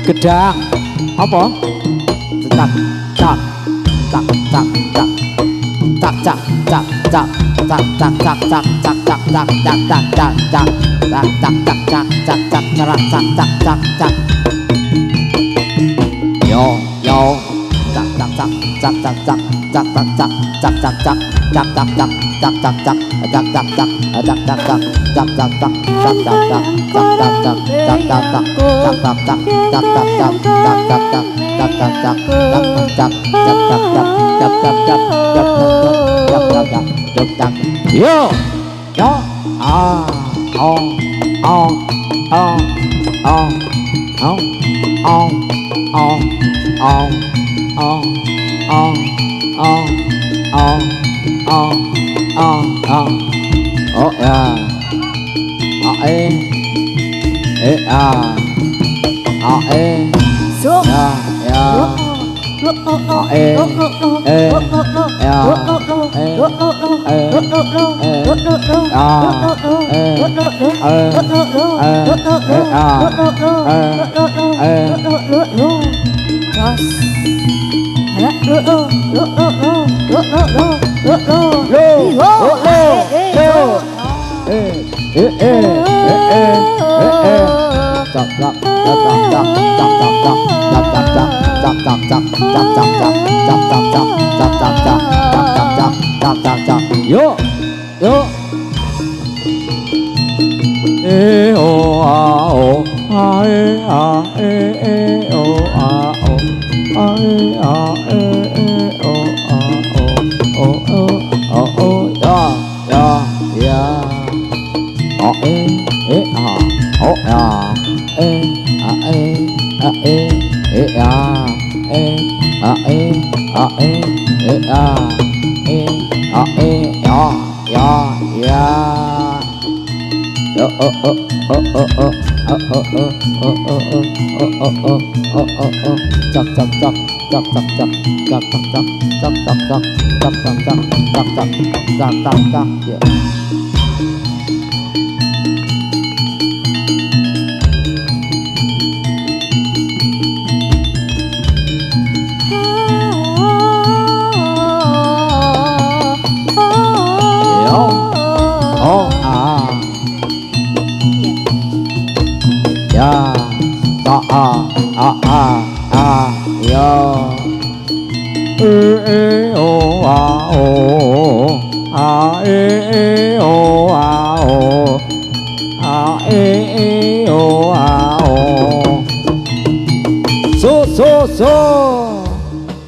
Gedang apa? a o a e o a o a e o a o so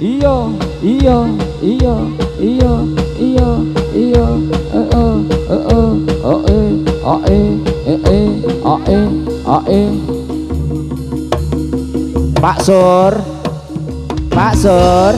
iyo iyo iyo iyo iyo iyo Pak Sur, Pak Sur.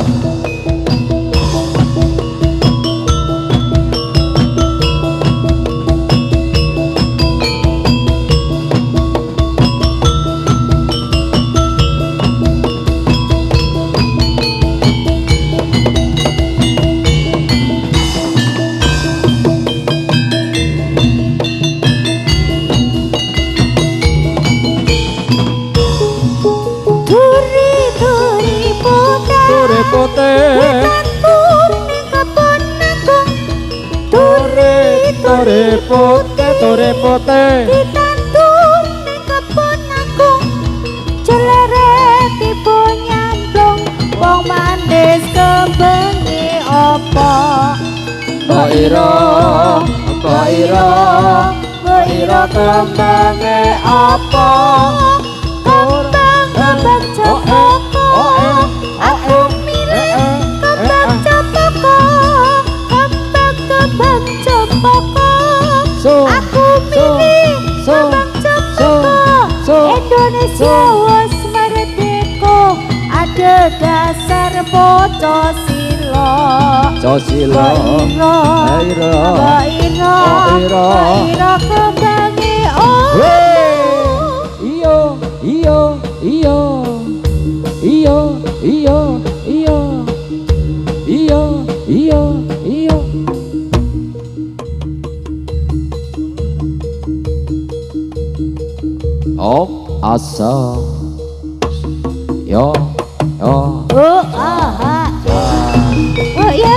Tore pote ditandur ning kebon agung celeretipo nyandong wong mandis kembengi apa Mbok ira kembange apa kembang jepoko aku milih kembang jepoko kembang jepoko aku milih kembang jepoko Indonesia was merdeka ada dasar Pancasila Pancasila Ira kembangi oh iyo iyo iyo iyo iyo iyo iyo iyo iyo Om asa yo yo oh ah oh ya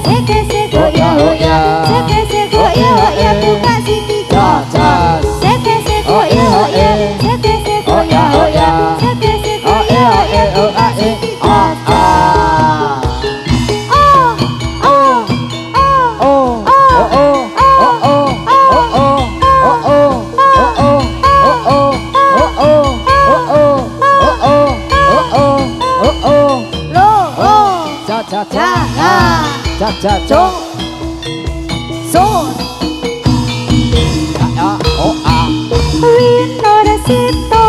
seke seke oh ya seke seke oh ya buka siti cas seke seke oh ya seke seke oh ya seke seke oh ya buka siti Jong so Winora sito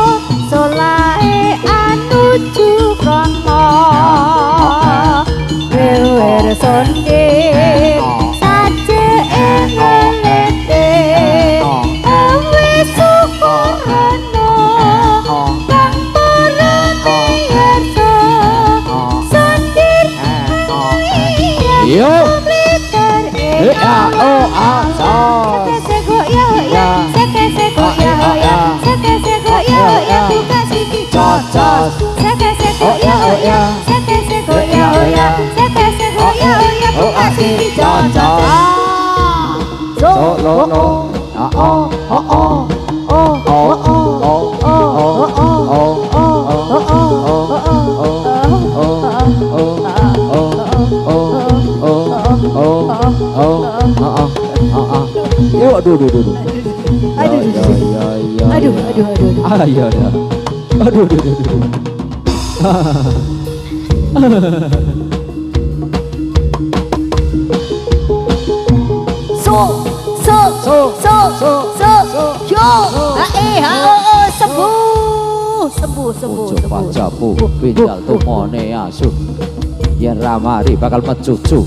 solae anuju kono wewer sonde saje engelete awe sukurano kang porane yerso sondir yo Jabu pinjal tumone asu yen ramari bakal mecucu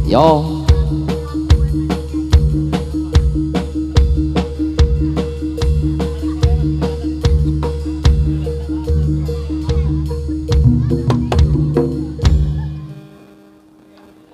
yo